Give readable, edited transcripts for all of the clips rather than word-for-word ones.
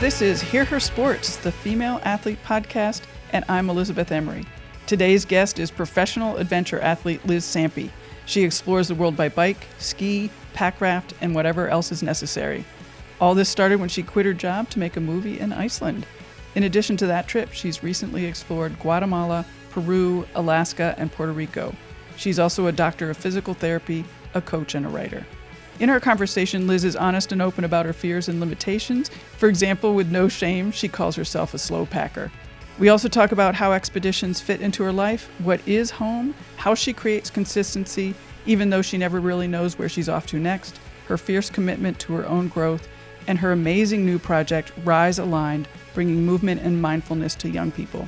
This is Hear Her Sports, the Female Athlete Podcast, and I'm Elizabeth Emery. Today's guest is professional adventure athlete Liz Sampey. She explores the world by bike, ski, packraft, and whatever else is necessary. All this started when she quit her job to make a movie in Iceland. In addition to that trip, she's recently explored Guatemala, Peru, Alaska, and Puerto Rico. She's also a doctor of physical therapy, a coach, and a writer. In our conversation, Liz is honest and open about her fears and limitations. For example, with no shame, she calls herself a slow packer. We also talk about how expeditions fit into her life, what is home, how she creates consistency, even though she never really knows where she's off to next, her fierce commitment to her own growth, and her amazing new project, Rise Aligned, bringing movement and mindfulness to young people.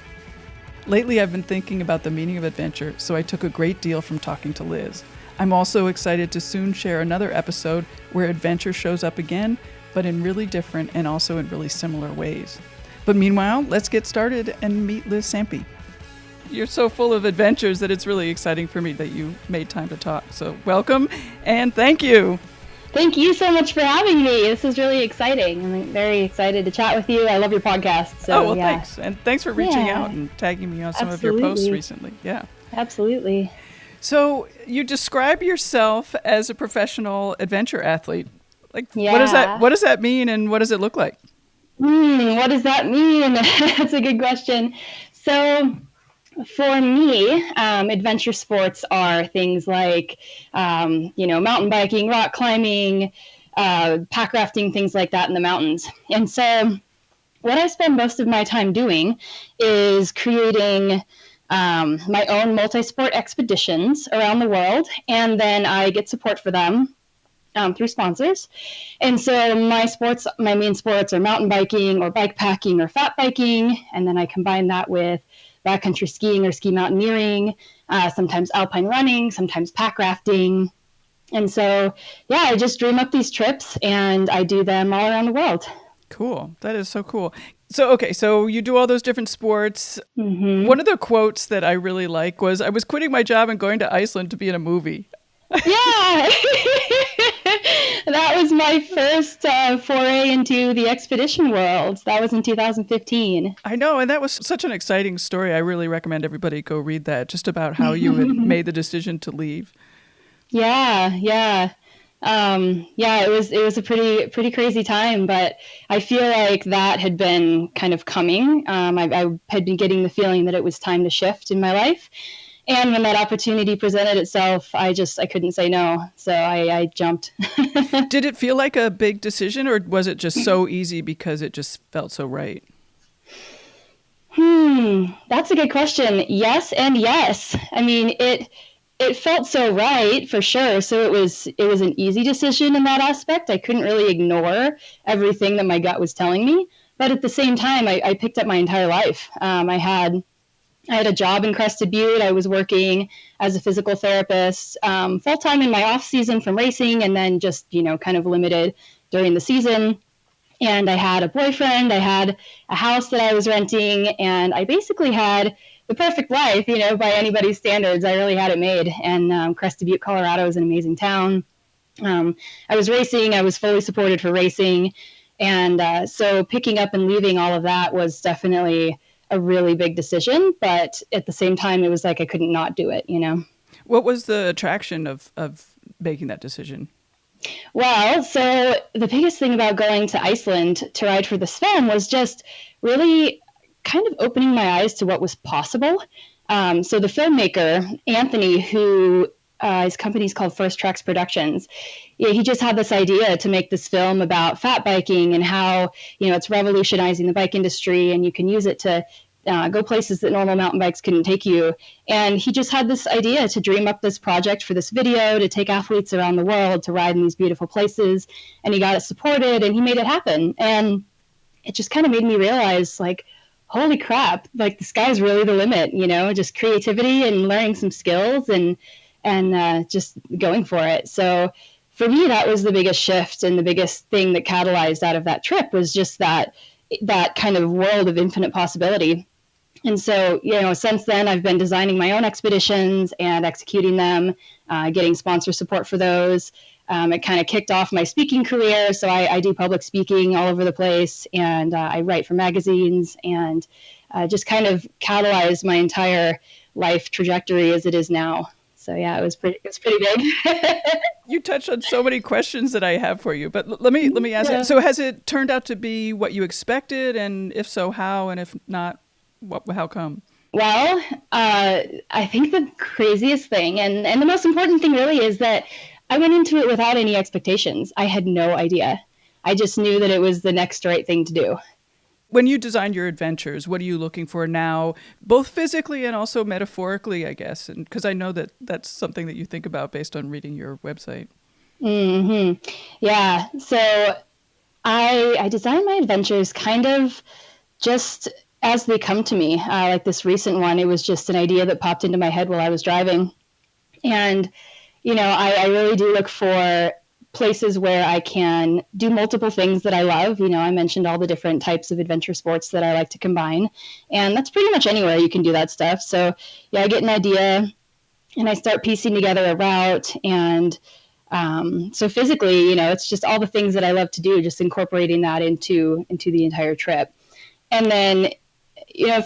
Lately, I've been thinking about the meaning of adventure, so I took a great deal from talking to Liz. I'm also excited to soon share another episode where adventure shows up again, but in really different and also in really similar ways. But meanwhile, let's get started and meet Liz Sampey. You're so full of adventures that it's really exciting for me that you made time to talk. So welcome and thank you. Thank you so much for having me. This is really exciting. I'm very excited to chat with you. I love your podcast. So, thanks. And thanks for reaching out and tagging me on some of your posts recently. Yeah. Absolutely. So you describe yourself as a professional adventure athlete. What does that mean and what does it look like? What does that mean? That's a good question. So for me, adventure sports are things like, mountain biking, rock climbing, pack rafting, things like that in the mountains. And so what I spend most of my time doing is creating my own multi-sport expeditions around the world, and then I get support for them through sponsors. And so my main sports are mountain biking or bike packing or fat biking, and then I combine that with backcountry skiing or ski mountaineering, sometimes alpine running, sometimes pack rafting. And so, I just dream up these trips and I do them all around the world. Cool. That is so cool. So you do all those different sports. Mm-hmm. One of the quotes that I really like was, I was quitting my job and going to Iceland to be in a movie. Yeah. That was my first foray into the expedition world. That was in 2015. I know. And that was such an exciting story. I really recommend everybody go read that, just about how you had made the decision to leave. Yeah. It was a pretty crazy time, but I feel like that had been kind of coming. I had been getting the feeling that it was time to shift in my life. And when that opportunity presented itself, I couldn't say no. So I jumped. Did it feel like a big decision, or was it just so easy because it just felt so right? That's a good question. Yes and yes. I mean, it felt so right for sure. So it was an easy decision in that aspect. I couldn't really ignore everything that my gut was telling me. But at the same time, I picked up my entire life. I had a job in Crested Butte. I was working as a physical therapist full-time in my off season from racing, and then just, kind of limited during the season. And I had a boyfriend. I had a house that I was renting, and I basically had the perfect life, by anybody's standards. I really had it made. And Crested Butte, Colorado is an amazing town. I was racing. I was fully supported for racing. And so picking up and leaving all of that was definitely a really big decision. But at the same time, it was like I couldn't not do it, What was the attraction of making that decision? Well, so the biggest thing about going to Iceland to ride for this film was just really kind of opening my eyes to what was possible. So the filmmaker, Anthony, who his company is called First Tracks Productions, he just had this idea to make this film about fat biking and how, it's revolutionizing the bike industry and you can use it to go places that normal mountain bikes couldn't take you. And he just had this idea to dream up this project for this video, to take athletes around the world to ride in these beautiful places. And he got it supported and he made it happen. And it just kind of made me realize, like, holy crap, like the sky's really the limit, just creativity and learning some skills and just going for it. So for me, that was the biggest shift, and the biggest thing that catalyzed out of that trip was just that kind of world of infinite possibility. And so, since then I've been designing my own expeditions and executing them, getting sponsor support for those. It kind of kicked off my speaking career. So I do public speaking all over the place, and I write for magazines, and just kind of catalyzed my entire life trajectory as it is now. So yeah, it was pretty big. You touched on so many questions that I have for you, but let me ask you. So has it turned out to be what you expected? And if so, how? And if not, how come? Well, I think the craziest thing and the most important thing really is that I went into it without any expectations. I had no idea. I just knew that it was the next right thing to do. When you design your adventures, what are you looking for now, both physically and also metaphorically, I guess? And because I know that that's something that you think about based on reading your website. Mm-hmm. Yeah. So I design my adventures kind of just as they come to me. Like this recent one, it was just an idea that popped into my head while I was driving. And, I really do look for places where I can do multiple things that I love. I mentioned all the different types of adventure sports that I like to combine, and that's pretty much anywhere you can do that stuff. So yeah, I get an idea and I start piecing together a route. And so physically, it's just all the things that I love to do, just incorporating that into the entire trip. And then,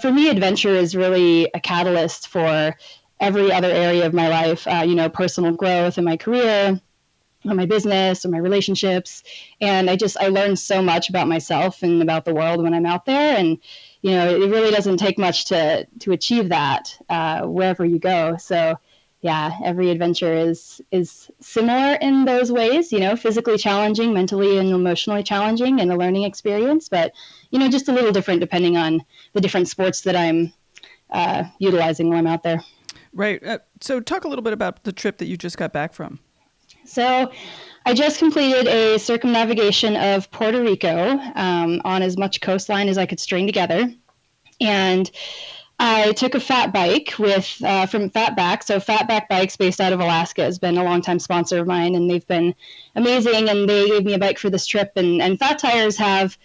for me, adventure is really a catalyst for every other area of my life, personal growth in my career, or my business, or my relationships. And I learned so much about myself and about the world when I'm out there. And, it really doesn't take much to achieve that wherever you go. So yeah, every adventure is similar in those ways, physically challenging, mentally and emotionally challenging, and a learning experience, but, just a little different depending on the different sports that I'm utilizing when I'm out there. Right. So talk a little bit about the trip that you just got back from. So I just completed a circumnavigation of Puerto Rico on as much coastline as I could string together. And I took a fat bike from Fatback. So Fatback Bikes, based out of Alaska, has been a longtime sponsor of mine, and they've been amazing. And they gave me a bike for this trip. And fat tires have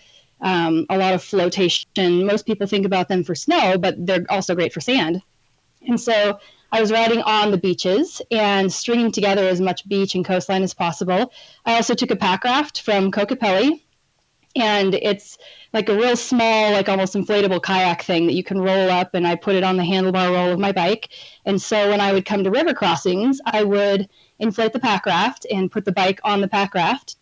a lot of flotation. Most people think about them for snow, but they're also great for sand. And so I was riding on the beaches and stringing together as much beach and coastline as possible. I also took a packraft from Kokopelli, and it's like a real small, like almost inflatable kayak thing that you can roll up, and I put it on the handlebar roll of my bike. And so when I would come to river crossings, I would inflate the packraft and put the bike on the packraft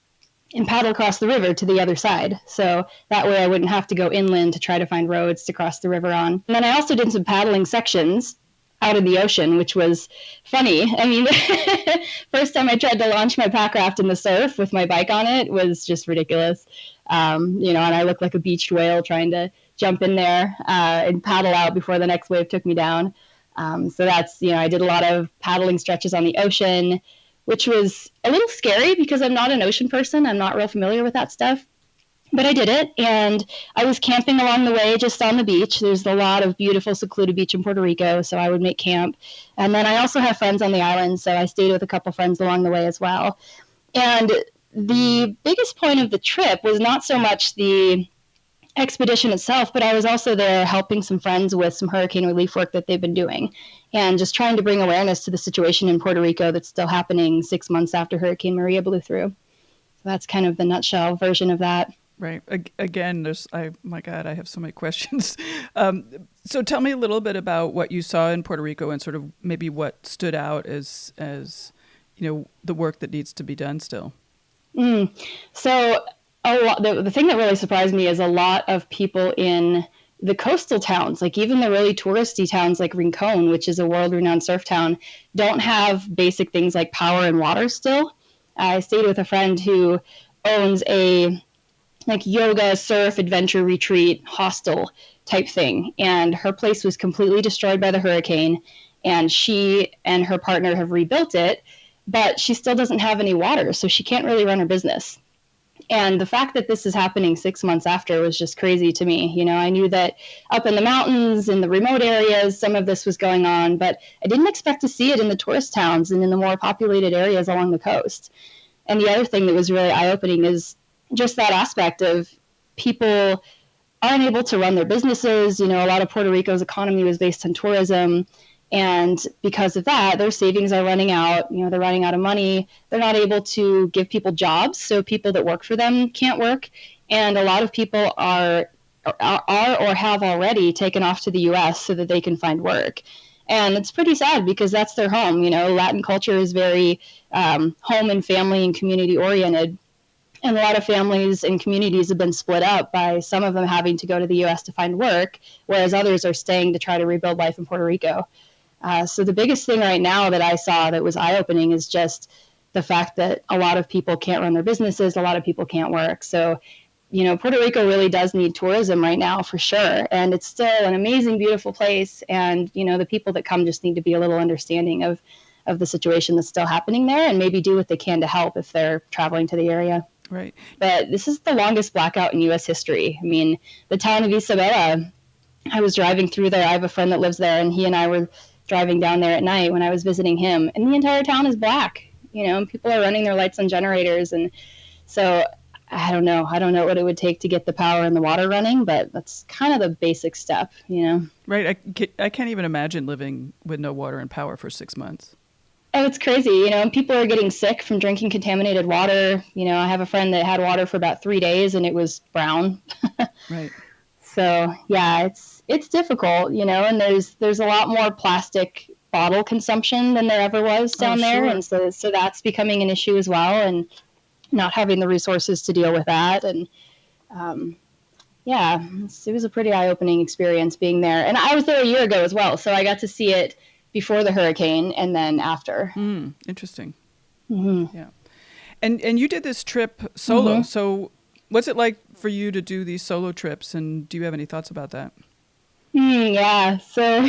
and paddle across the river to the other side. So that way I wouldn't have to go inland to try to find roads to cross the river on. And then I also did some paddling sections out in the ocean, which was funny. I mean, first time I tried to launch my packraft in the surf with my bike on it was just ridiculous. And I looked like a beached whale trying to jump in there and paddle out before the next wave took me down. So that's, I did a lot of paddling stretches on the ocean, which was a little scary because I'm not an ocean person. I'm not real familiar with that stuff. But I did it, and I was camping along the way just on the beach. There's a lot of beautiful secluded beach in Puerto Rico, so I would make camp. And then I also have friends on the island, so I stayed with a couple friends along the way as well. And the biggest point of the trip was not so much the expedition itself, but I was also there helping some friends with some hurricane relief work that they've been doing, and just trying to bring awareness to the situation in Puerto Rico that's still happening 6 months after Hurricane Maria blew through. So that's kind of the nutshell version of that. Right. Again, my God, I have so many questions. So tell me a little bit about what you saw in Puerto Rico and sort of maybe what stood out as the work that needs to be done still. So the thing that really surprised me is a lot of people in the coastal towns, like even the really touristy towns like Rincon, which is a world-renowned surf town, don't have basic things like power and water still. I stayed with a friend who owns a yoga, surf, adventure retreat, hostel type thing. And her place was completely destroyed by the hurricane. And she and her partner have rebuilt it, but she still doesn't have any water. So she can't really run her business. And the fact that this is happening 6 months after was just crazy to me. I knew that up in the mountains, in the remote areas, some of this was going on, but I didn't expect to see it in the tourist towns and in the more populated areas along the coast. And the other thing that was really eye-opening is just that aspect of people aren't able to run their businesses. A lot of Puerto Rico's economy was based on tourism, And because of that, their savings are running out. They're running out of money. They're not able to give people jobs. So people that work for them can't work. And a lot of people are or have already taken off to the US so that they can find work. And it's pretty sad because that's their home. Latin culture is very home and family and community oriented. And a lot of families and communities have been split up by some of them having to go to the US to find work, whereas others are staying to try to rebuild life in Puerto Rico. So the biggest thing right now that I saw that was eye-opening is just the fact that a lot of people can't run their businesses, a lot of people can't work. So, Puerto Rico really does need tourism right now for sure. And it's still an amazing, beautiful place. And, the people that come just need to be a little understanding of the situation that's still happening there and maybe do what they can to help if they're traveling to the area. Right. But this is the longest blackout in U.S. history. I mean, the town of Isabela, I was driving through there. I have a friend that lives there, and he and I were driving down there at night when I was visiting him, and the entire town is black, and people are running their lights on generators. And so I don't know what it would take to get the power and the water running, but that's kind of the basic step, Right. I can't even imagine living with no water and power for 6 months. Oh, it's crazy, and people are getting sick from drinking contaminated water. I have a friend that had water for about 3 days and it was brown. Right. So yeah, it's difficult, and there's a lot more plastic bottle consumption than there ever was down there. And so that's becoming an issue as well, and not having the resources to deal with that. And it was a pretty eye-opening experience being there. And I was there a year ago as well, so I got to see it before the hurricane and then after. Interesting. Mm-hmm. Yeah. And you did this trip solo. Mm-hmm. So what's it like for you to do these solo trips? And do you have any thoughts about that? Yeah. So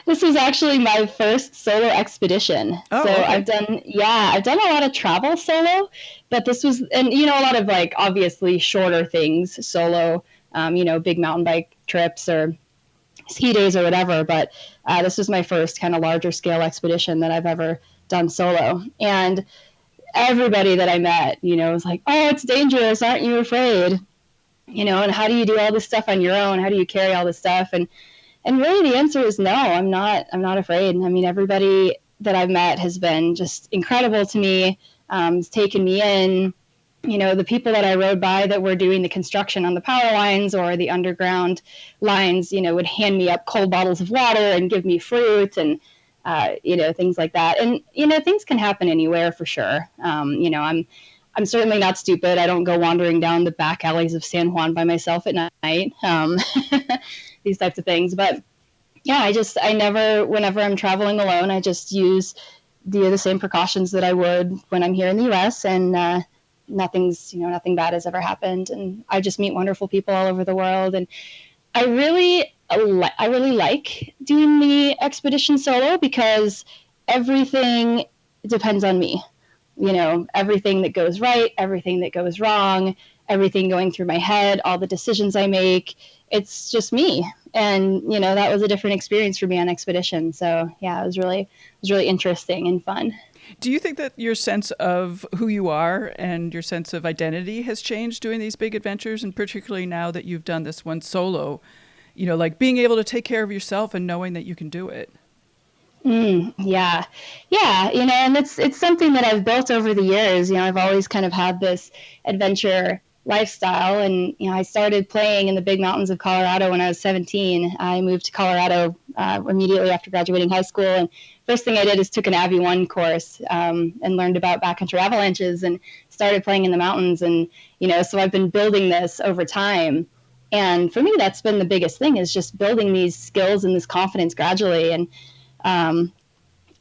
this was actually my first solo expedition. Oh, so okay. I've done a lot of travel solo, but this was, and a lot of obviously shorter things solo, big mountain bike trips or ski days or whatever. But this was my first kind of larger scale expedition that I've ever done solo. And everybody that I met, was like, "Oh, it's dangerous. Aren't you afraid?" And how do you do all this stuff on your own? How do you carry all this stuff? And really the answer is no, I'm not afraid. I mean, everybody that I've met has been just incredible to me. Has taken me in. The people that I rode by that were doing the construction on the power lines or the underground lines, would hand me up cold bottles of water and give me fruit and, things like that. And, things can happen anywhere for sure. I'm certainly not stupid. I don't go wandering down the back alleys of San Juan by myself at night, these types of things. But yeah, whenever I'm traveling alone, I just use the same precautions that I would when I'm here in the U.S. and, nothing bad has ever happened. And I just meet wonderful people all over the world. And I really like doing the expedition solo because everything depends on me. Everything that goes right, everything that goes wrong, everything going through my head, all the decisions I make, it's just me. And, that was a different experience for me on expedition. So yeah, it was really interesting and fun. Do you think that your sense of who you are and your sense of identity has changed doing these big adventures, and particularly now that you've done this one solo, like being able to take care of yourself and knowing that you can do it? Yeah. And it's something that I've built over the years. I've always kind of had this adventure lifestyle, and I started playing in the big mountains of Colorado when I was 17. I moved to Colorado immediately after graduating high school, and first thing I did is took an Avi 1 course and learned about backcountry avalanches and started playing in the mountains. And so I've been building this over time, and for me that's been the biggest thing, is just building these skills and this confidence gradually. And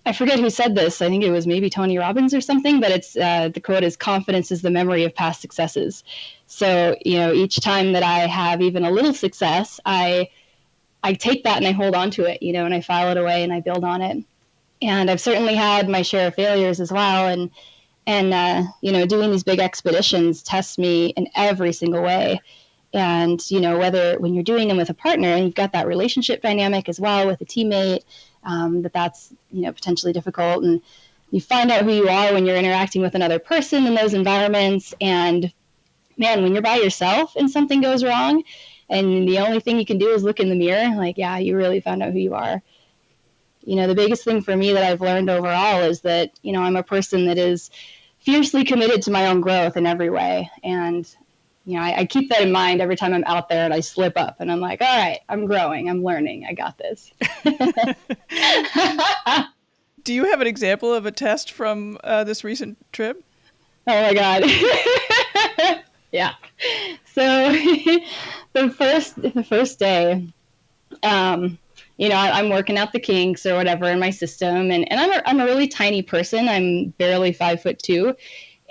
I forget who said this. I think it was maybe Tony Robbins or something, but it's the quote is, "Confidence is the memory of past successes." So, each time that I have even a little success, I take that and I hold on to it, and I file it away and I build on it. And I've certainly had my share of failures as well. And doing these big expeditions tests me in every single way. And, whether when you're doing them with a partner and you've got that relationship dynamic as well with a teammate, that's potentially difficult, and you find out who you are when you're interacting with another person in those environments. And man, when you're by yourself and something goes wrong and the only thing you can do is look in the mirror, you really found out who you are. the biggest thing for me that I've learned overall is that, I'm a person that is fiercely committed to my own growth in every way. And, I keep that in mind every time I'm out there and I slip up and I'm like, all right, I'm growing, I'm learning, I got this. Do you have an example of a test from this recent trip? Oh my God. Yeah. So the first day, I'm working out the kinks or whatever in my system, and I'm a really tiny person. I'm barely 5'2",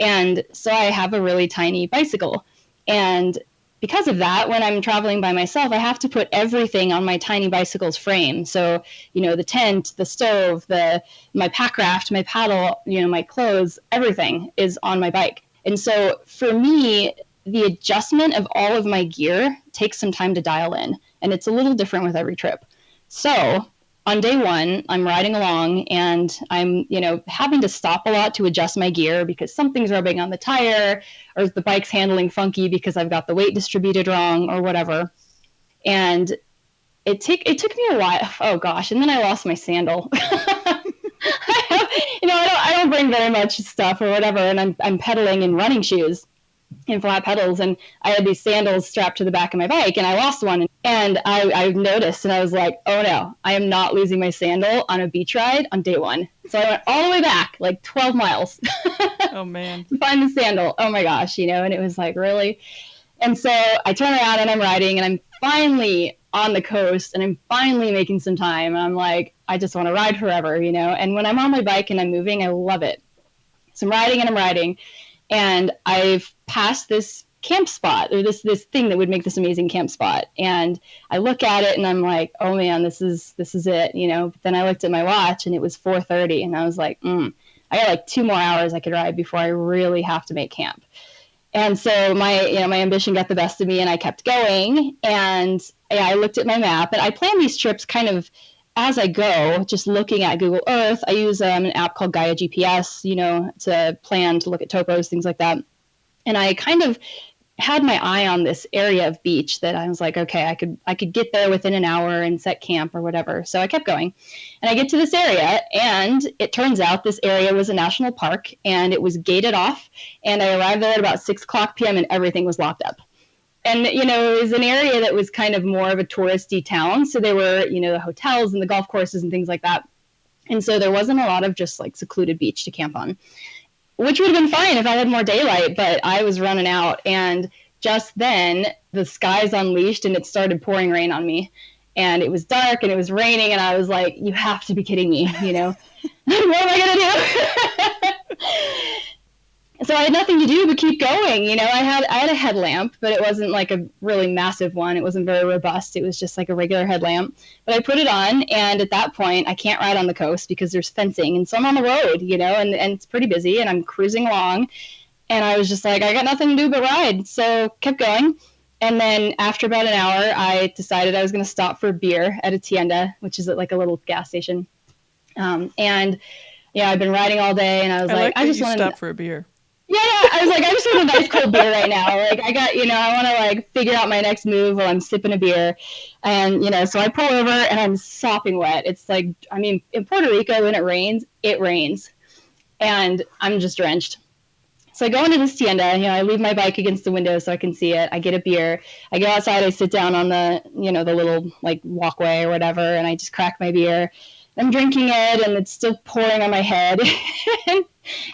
and so I have a really tiny bicycle. And because of that, when I'm traveling by myself, I have to put everything on my tiny bicycle's frame. So, the tent, the stove, my packraft, my paddle, my clothes, everything is on my bike. And so for me, the adjustment of all of my gear takes some time to dial in, and it's a little different with every trip. So on day one, I'm riding along and I'm, having to stop a lot to adjust my gear because something's rubbing on the tire or the bike's handling funky because I've got the weight distributed wrong or whatever. And it took me a while. Oh gosh. And then I lost my sandal. I don't bring very much stuff or whatever. And I'm pedaling in running shoes in flat pedals, and I had these sandals strapped to the back of my bike, and I lost one. And I noticed, and I was like, oh no, I am not losing my sandal on a beach ride on day one. So I went all the way back, like 12 miles. Oh man. To find the sandal. Oh my gosh, and it was like, really? And so I turn around and I'm riding, and I'm finally on the coast, and I'm finally making some time. And I'm like, I just want to ride forever, And when I'm on my bike and I'm moving, I love it. So I'm riding, and I've passed this camp spot, or this thing that would make this amazing camp spot. And I look at it and I'm like, oh man, this is it, But then I looked at my watch and it was 4:30, and I was like, I got like 2 more hours I could ride before I really have to make camp. And so my ambition got the best of me, and I kept going. And I looked at my map, and I plan these trips kind of as I go, just looking at Google Earth. I use an app called Gaia GPS, to plan, to look at topos, things like that. And I kind of had my eye on this area of beach that I was like, okay, I could get there within an hour and set camp or whatever. So I kept going, and I get to this area, and it turns out this area was a national park, and it was gated off. And I arrived there at about 6:00 p.m. and everything was locked up. And, it was an area that was kind of more of a touristy town. So there were, the hotels and the golf courses and things like that. And so there wasn't a lot of just like secluded beach to camp on, which would have been fine if I had more daylight, but I was running out. And just then the skies unleashed and it started pouring rain on me. And it was dark and it was raining. And I was like, you have to be kidding me, What am I going to do? So I had nothing to do but keep going. I had a headlamp, but it wasn't like a really massive one. It wasn't very robust. It was just like a regular headlamp. But I put it on, and at that point, I can't ride on the coast because there's fencing. And so I'm on the road, and it's pretty busy, and I'm cruising along. And I was just like, I got nothing to do but ride. So kept going. And then after about an hour, I decided I was going to stop for a beer at a tienda, which is at like a little gas station. And yeah, I've been riding all day, and I was like, I just want to stop for a beer. Yeah, I was like, I just want a nice cold beer right now. Like, I got, I want to like figure out my next move while I'm sipping a beer. And, so I pull over and I'm sopping wet. It's like, in Puerto Rico, when it rains. And I'm just drenched. So I go into this tienda, I leave my bike against the window so I can see it. I get a beer. I go outside, I sit down on the, the little like walkway or whatever, and I just crack my beer. I'm drinking it, and it's still pouring on my head.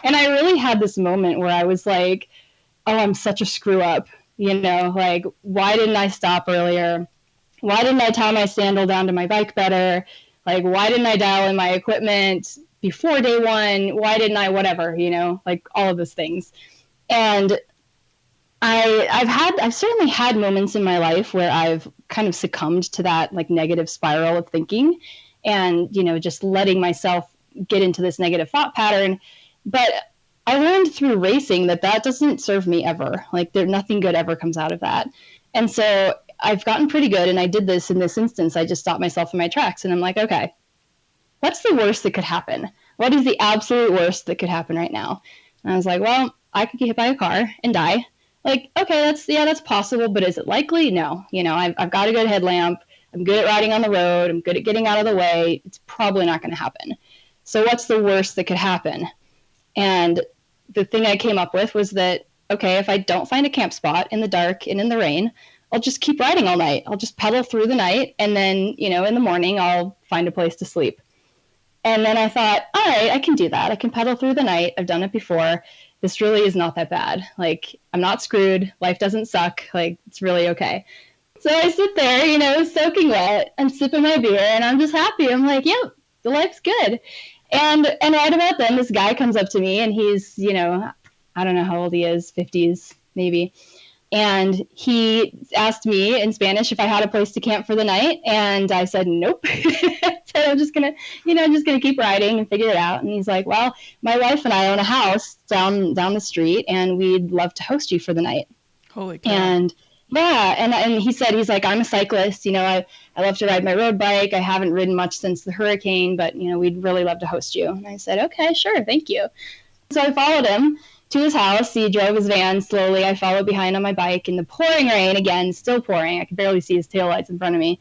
And I really had this moment where I was like, oh, I'm such a screw up. Like, why didn't I stop earlier? Why didn't I tie my sandal down to my bike better? Like, why didn't I dial in my equipment before day one? Why didn't I whatever, like all of those things. And I've certainly had moments in my life where I've kind of succumbed to that like negative spiral of thinking and, just letting myself get into this negative thought pattern. But I learned through racing that doesn't serve me ever. Like nothing good ever comes out of that. And so I've gotten pretty good. And I did this in this instance. I just stopped myself in my tracks, and I'm like, okay, what's the worst that could happen? What is the absolute worst that could happen right now? And I was like, well, I could get hit by a car and die. Like, okay, that's possible, but is it likely? No. I've got a good headlamp. I'm good at riding on the road. I'm good at getting out of the way. It's probably not going to happen. So what's the worst that could happen? And the thing I came up with was that, okay, if I don't find a camp spot in the dark and in the rain, I'll just keep riding all night. I'll just pedal through the night. And then, in the morning, I'll find a place to sleep. And then I thought, all right, I can do that. I can pedal through the night. I've done it before. This really is not that bad. Like, I'm not screwed. Life doesn't suck. Like, it's really okay. So I sit there, soaking wet. I'm sipping my beer and I'm just happy. I'm like, yep, the life's good. And right about then, this guy comes up to me and he's, I don't know how old he is, 50s maybe. And he asked me in Spanish if I had a place to camp for the night. And I said, nope. So I'm just going to keep riding and figure it out. And he's like, well, my wife and I own a house down the street and we'd love to host you for the night. Holy cow. And yeah. And he said, he's like, I'm a cyclist. I love to ride my road bike. I haven't ridden much since the hurricane, but, we'd really love to host you. And I said, okay, sure. Thank you. So I followed him to his house. He drove his van slowly. I followed behind on my bike in the pouring rain, again, still pouring. I could barely see his taillights in front of me.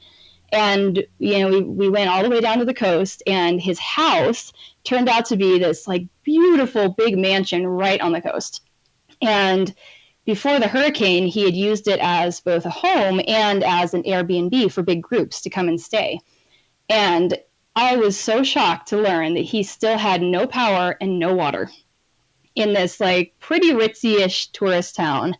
And, we went all the way down to the coast, and his house turned out to be this like beautiful big mansion right on the coast. And before the hurricane, he had used it as both a home and as an Airbnb for big groups to come and stay. And I was so shocked to learn that he still had no power and no water in this like pretty ritzy-ish tourist town.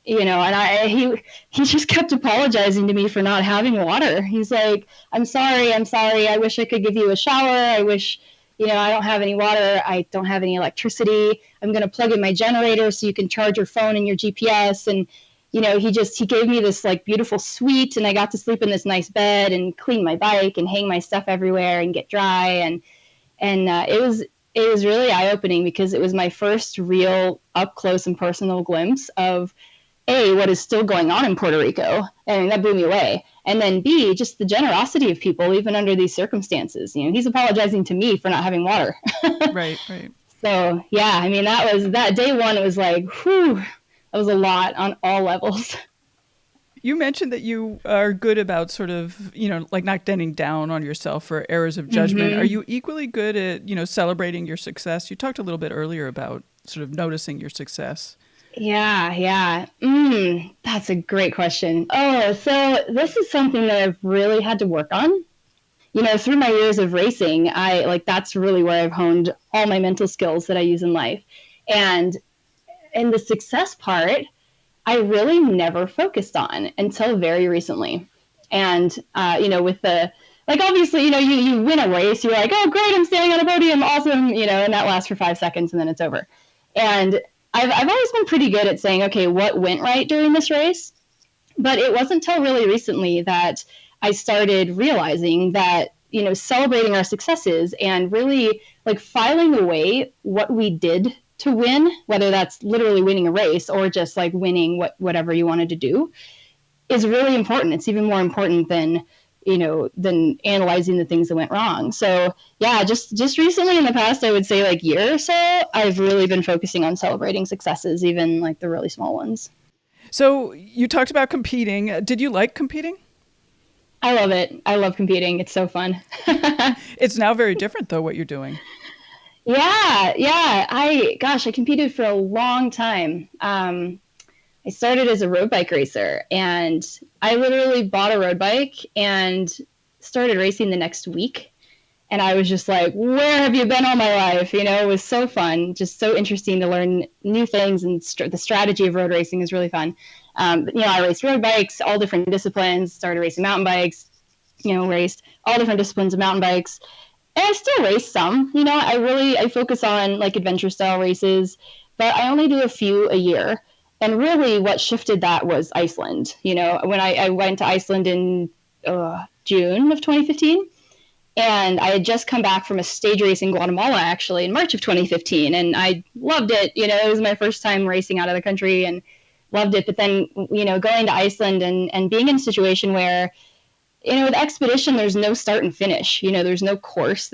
And he just kept apologizing to me for not having water. He's like, I'm sorry. I wish I could give you a shower. I wish, I don't have any water. I don't have any electricity. I'm going to plug in my generator so you can charge your phone and your GPS. And, he gave me this like beautiful suite, and I got to sleep in this nice bed and clean my bike and hang my stuff everywhere and get dry. And it was really eye-opening because it was my first real up close and personal glimpse of what is still going on in Puerto Rico. And that blew me away. And then B, just the generosity of people, even under these circumstances. He's apologizing to me for not having water. Right. So, yeah, that day one, it was like, whew, that was a lot on all levels. You mentioned that you are good about sort of, like not getting down on yourself for errors of judgment. Mm-hmm. Are you equally good at, celebrating your success? You talked a little bit earlier about sort of noticing your success. Yeah. That's a great question. Oh, so this is something that I've really had to work on. Through my years of racing, that's really where I've honed all my mental skills that I use in life. And the success part, I really never focused on until very recently. And, with the, obviously, you win a race, you're like, oh, great, I'm standing on a podium, awesome, and that lasts for 5 seconds and then it's over. And I've always been pretty good at saying, okay, what went right during this race? But it wasn't until really recently that I started realizing that, celebrating our successes and really filing away what we did to win, whether that's literally winning a race or just winning whatever you wanted to do, is really important. It's even more important than analyzing the things that went wrong. So yeah, just recently in the past, I would say year or so, I've really been focusing on celebrating successes, even the really small ones. So you talked about competing. Did you like competing? I love it. I love competing. It's so fun. It's now very different though, what you're doing. Yeah. I competed for a long time. I started as a road bike racer, and I literally bought a road bike and started racing the next week. And I was just like, where have you been all my life? It was so fun, just so interesting to learn new things. And the strategy of road racing is really fun. I raced road bikes, all different disciplines, started racing mountain bikes, raced all different disciplines of mountain bikes. And I still race some, I focus on adventure style races, but I only do a few a year. And really what shifted that was Iceland. When I went to Iceland in June of 2015, and I had just come back from a stage race in Guatemala, actually, in March of 2015. And I loved it. It was my first time racing out of the country and loved it. But then, going to Iceland and being in a situation where, with expedition, there's no start and finish. There's no course.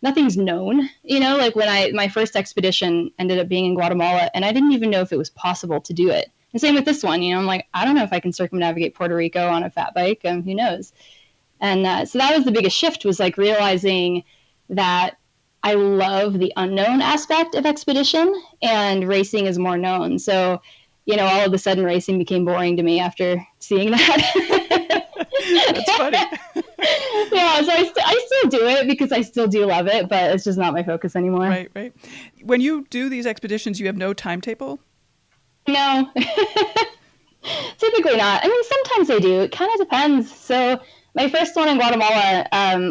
Nothing's known, when my first expedition ended up being in Guatemala, and I didn't even know if it was possible to do it. And same with this one, I'm like, I don't know if I can circumnavigate Puerto Rico on a fat bike. Who knows? And so that was the biggest shift, was like realizing that I love the unknown aspect of expedition and racing is more known. So, all of a sudden racing became boring to me after seeing that. That's funny. Yeah, so I still do it because I still do love it, but it's just not my focus anymore. Right. When you do these expeditions, you have no timetable? No, typically not. I mean, sometimes I do. It kind of depends. So my first one in Guatemala,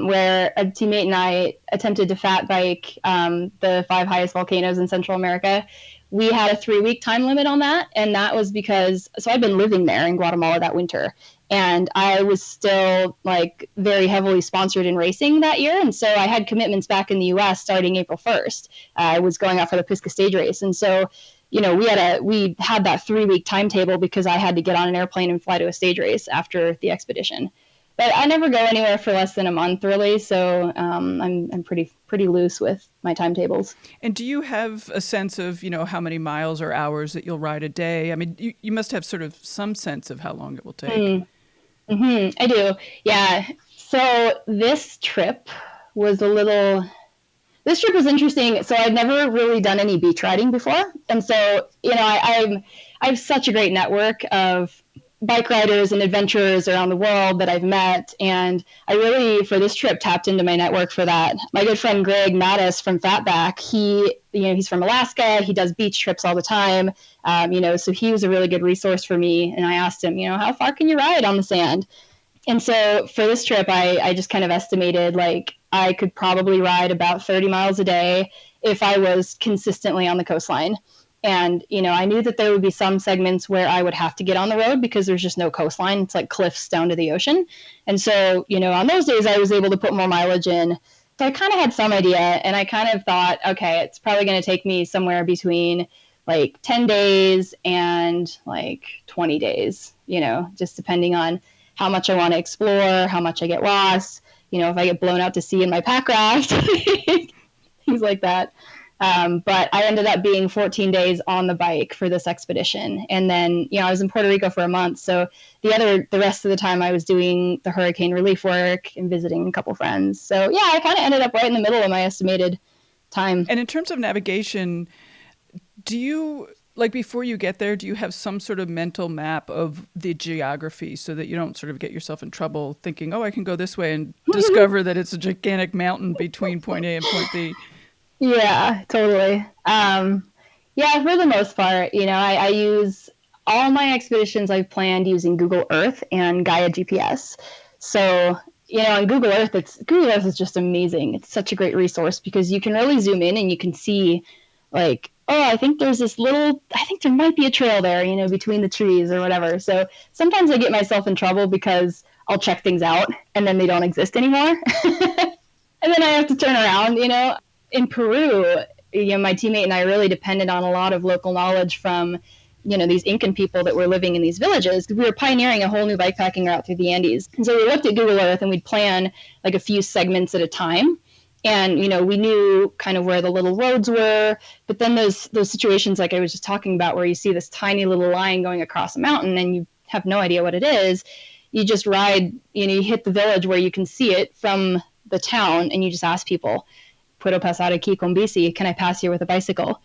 where a teammate and I attempted to fat bike the 5 highest volcanoes in Central America, we had a 3-week time limit on that. And that was because, so I'd been living there in Guatemala that winter, and I was still like very heavily sponsored in racing that year. And so I had commitments back in the US starting April 1st. I was going out for the Pisca stage race. And so, we had that 3-week timetable because I had to get on an airplane and fly to a stage race after the expedition. But I never go anywhere for less than a month, really. So I'm pretty loose with my timetables. And do you have a sense of, how many miles or hours that you'll ride a day? I mean, you must have sort of some sense of how long it will take. I do. Yeah. So this trip was interesting. So I'd never really done any beach riding before. And so, I have such a great network of bike riders and adventurers around the world that I've met. And I really, for this trip, tapped into my network for that. My good friend Greg Mattis from Fatback, he's from Alaska. He does beach trips all the time. So he was a really good resource for me. And I asked him, how far can you ride on the sand? And so for this trip, I just kind of estimated like I could probably ride about 30 miles a day if I was consistently on the coastline. And, I knew that there would be some segments where I would have to get on the road because there's just no coastline. It's like cliffs down to the ocean. And so, on those days I was able to put more mileage in. So I kind of had some idea, and I kind of thought, okay, it's probably going to take me somewhere between like 10 days and like 20 days, just depending on how much I want to explore, how much I get lost, if I get blown out to sea in my packraft, things like that. But I ended up being 14 days on the bike for this expedition. And then, I was in Puerto Rico for a month. So the rest of the time I was doing the hurricane relief work and visiting a couple friends. So yeah, I kind of ended up right in the middle of my estimated time. And in terms of navigation, do you, like before you get there, do you have some sort of mental map of the geography so that you don't sort of get yourself in trouble thinking, I can go this way and discover that it's a gigantic mountain between point A and point B? Yeah, totally. Yeah, for the most part, I use all my expeditions I've planned using Google Earth and Gaia GPS. So, on Google Earth is just amazing. It's such a great resource because you can really zoom in and you can see like, I think there might be a trail there, between the trees or whatever. So sometimes I get myself in trouble because I'll check things out and then they don't exist anymore. And then I have to turn around, In Peru, my teammate and I really depended on a lot of local knowledge from, these Incan people that were living in these villages. We were pioneering a whole new bikepacking route through the Andes. And so we looked at Google Earth and we'd plan like a few segments at a time. And, we knew kind of where the little roads were. But then those situations like I was just talking about where you see this tiny little line going across a mountain and you have no idea what it is. You just ride, you hit the village where you can see it from the town and you just ask people, Puedo pasar aquí con bici? Can I pass here with a bicycle?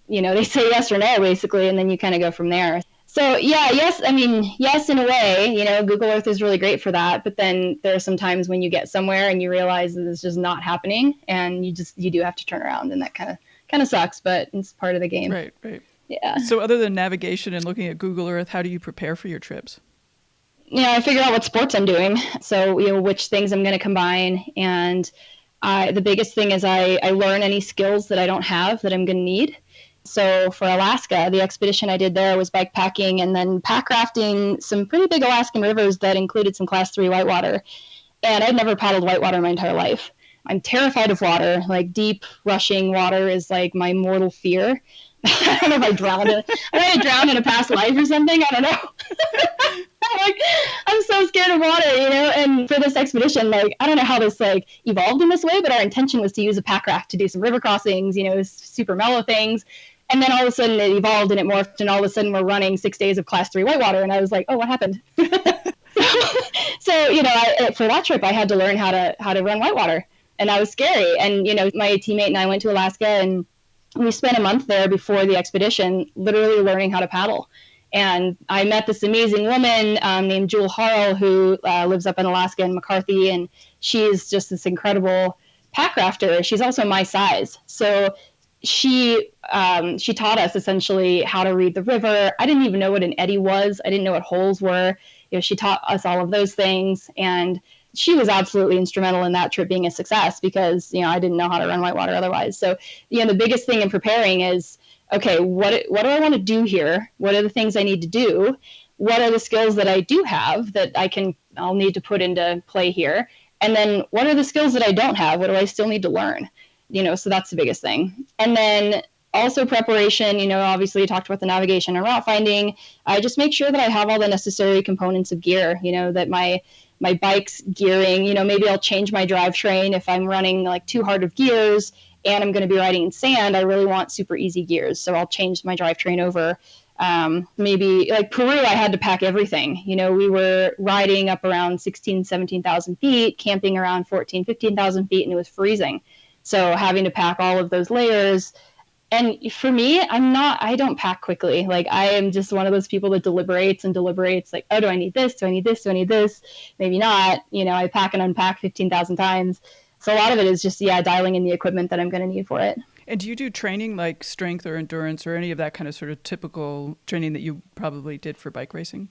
They say yes or no, basically, and then you kind of go from there. So, yeah, yes, in a way, Google Earth is really great for that. But then there are some times when you get somewhere and you realize that it's just not happening, and you do have to turn around, and that kind of sucks, but it's part of the game. Right. Yeah. So other than navigation and looking at Google Earth, how do you prepare for your trips? I figure out what sports I'm doing. So, which things I'm going to combine, and the biggest thing is I learn any skills that I don't have that I'm going to need. So for Alaska, the expedition I did there was bike packing and then pack rafting some pretty big Alaskan rivers that included some class 3 whitewater. And I'd never paddled whitewater my entire life. I'm terrified of water. Like deep rushing water is like my mortal fear. I don't know if I drowned in a past life or something. I don't know. I'm so scared of water, and for this expedition, I don't know how this evolved in this way, but our intention was to use a pack raft to do some river crossings, super mellow things. And then all of a sudden it evolved and it morphed, and all of a sudden we're running 6 days of class 3 whitewater. And I was like, oh, what happened? So, for that trip, I had to learn how to run whitewater, and that was scary. And, my teammate and I went to Alaska, and we spent a month there before the expedition, literally learning how to paddle. And I met this amazing woman named Jewel Harrell, who lives up in Alaska in McCarthy, and she's just this incredible packrafter. She's also my size. So she taught us essentially how to read the river. I didn't even know what an eddy was. I didn't know what holes were. She taught us all of those things, and she was absolutely instrumental in that trip being a success because, I didn't know how to run whitewater otherwise. So, the biggest thing in preparing is, okay, what do I want to do here? What are the things I need to do? What are the skills that I do have that I'll need to put into play here? And then what are the skills that I don't have? What do I still need to learn? So that's the biggest thing. And then also preparation, obviously you talked about the navigation and route finding. I just make sure that I have all the necessary components of gear, that my bike's gearing, maybe I'll change my drivetrain if I'm running like too hard of gears and I'm going to be riding in sand. I really want super easy gears. So I'll change my drivetrain over. Maybe like Peru, I had to pack everything. We were riding up around 16, 17,000 feet, camping around 14, 15,000 feet, and it was freezing. So having to pack all of those layers. And for me, I don't pack quickly. Like I am just one of those people that deliberates like, oh, do I need this? Do I need this? Do I need this? Maybe not. I pack and unpack 15,000 times. So a lot of it is just, dialing in the equipment that I'm going to need for it. And do you do training like strength or endurance or any of that kind of sort of typical training that you probably did for bike racing?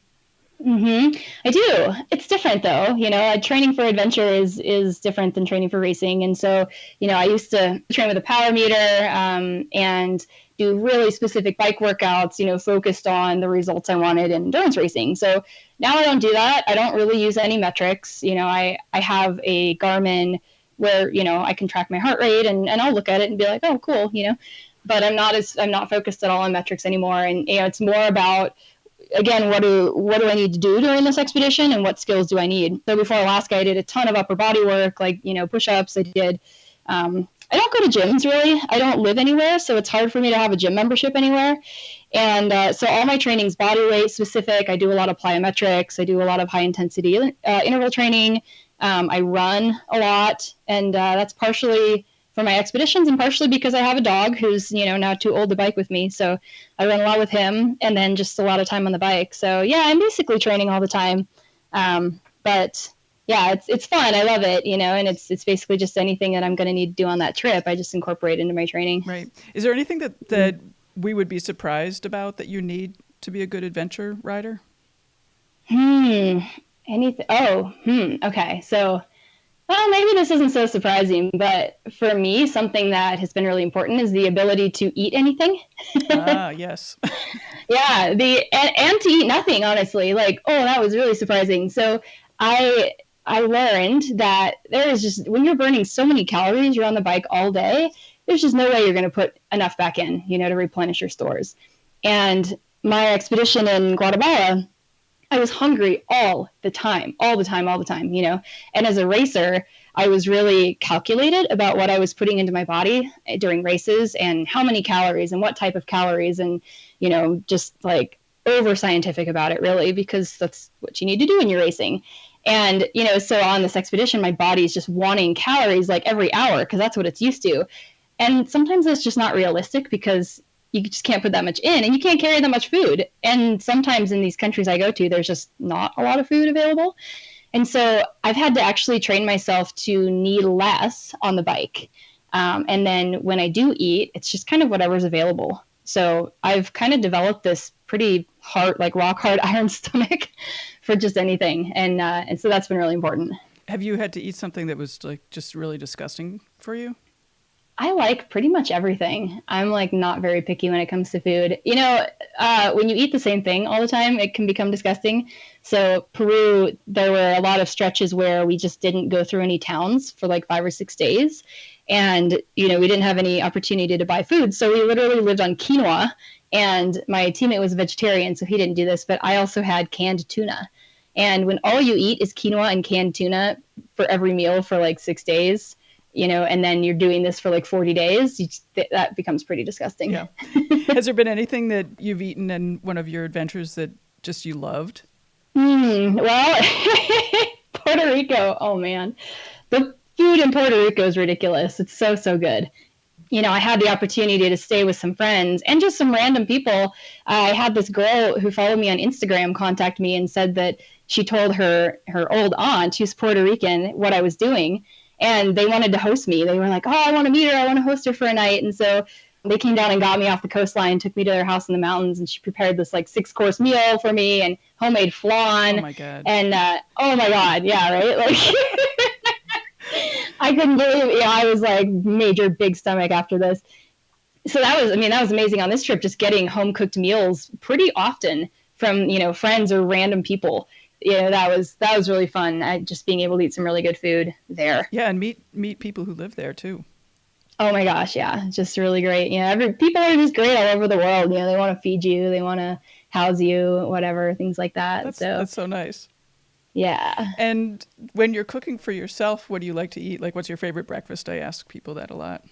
Mm-hmm. I do. It's different though. Training for adventure is different than training for racing. And so, I used to train with a power meter and do really specific bike workouts, focused on the results I wanted in endurance racing. So now I don't do that. I don't really use any metrics. I have a Garmin where, I can track my heart rate and I'll look at it and be like, oh, cool, but I'm not focused at all on metrics anymore. And, it's more about, again, what do I need to do during this expedition and what skills do I need? So before Alaska, I did a ton of upper body work, like, push-ups. I did, I don't go to gyms really. I don't live anywhere. So it's hard for me to have a gym membership anywhere. And so all my training's body weight specific. I do a lot of plyometrics. I do a lot of high intensity interval training. I run a lot, and that's partially for my expeditions and partially because I have a dog who's, now too old to bike with me. So I run a lot with him and then just a lot of time on the bike. So yeah, I'm basically training all the time. But yeah, it's fun. I love it, and it's basically just anything that I'm going to need to do on that trip. I just incorporate into my training. Right. Is there anything that we would be surprised about that you need to be a good adventure rider? Anything? Okay. So, well, maybe this isn't so surprising, but for me, something that has been really important is the ability to eat anything. Yes. Yeah. And to eat nothing, honestly. Like, oh, that was really surprising. So I learned that there is just, when you're burning so many calories, you're on the bike all day, there's just no way you're going to put enough back in, to replenish your stores. And my expedition in Guatemala, I was hungry all the time. And as a racer, I was really calculated about what I was putting into my body during races and how many calories and what type of calories and, just like over scientific about it really, because that's what you need to do when you're racing. And, so on this expedition, my body's just wanting calories like every hour because that's what it's used to. And sometimes it's just not realistic because you just can't put that much in and you can't carry that much food. And sometimes in these countries I go to, there's just not a lot of food available. And so I've had to actually train myself to need less on the bike. And then when I do eat, it's just kind of whatever's available. So I've kind of developed this pretty hard, like rock hard iron stomach for just anything. And so that's been really important. Have you had to eat something that was like just really disgusting for you? I like pretty much everything. I'm like not very picky when it comes to food. When you eat the same thing all the time, it can become disgusting. So Peru, there were a lot of stretches where we just didn't go through any towns for like 5 or 6 days. And, we didn't have any opportunity to buy food. So we literally lived on quinoa. And my teammate was a vegetarian, so he didn't do this. But I also had canned tuna. And when all you eat is quinoa and canned tuna for every meal for like 6 days, and then you're doing this for like 40 days, that becomes pretty disgusting. Yeah. Has there been anything that you've eaten in one of your adventures that just you loved? Well, Puerto Rico, oh man. The food in Puerto Rico is ridiculous. It's so, so good. I had the opportunity to stay with some friends and just some random people. I had this girl who followed me on Instagram contact me and said that she told her old aunt, who's Puerto Rican, what I was doing. And they wanted to host me. They were like, oh, I want to meet her. I want to host her for a night. And so they came down and got me off the coastline, took me to their house in the mountains, and she prepared this like 6-course meal for me and homemade flan. Oh my God. And oh my God. Yeah, right? Like I couldn't believe it. I was like major big stomach after this. So that was amazing on this trip, just getting home cooked meals pretty often from, friends or random people. That was really fun. Just being able to eat some really good food there. Yeah. And meet people who live there too. Oh my gosh. Yeah. Just really great. People are just great all over the world. They want to feed you, they want to house you, whatever, things like that. That's so nice. Yeah. And when you're cooking for yourself, what do you like to eat? Like, what's your favorite breakfast? I ask people that a lot.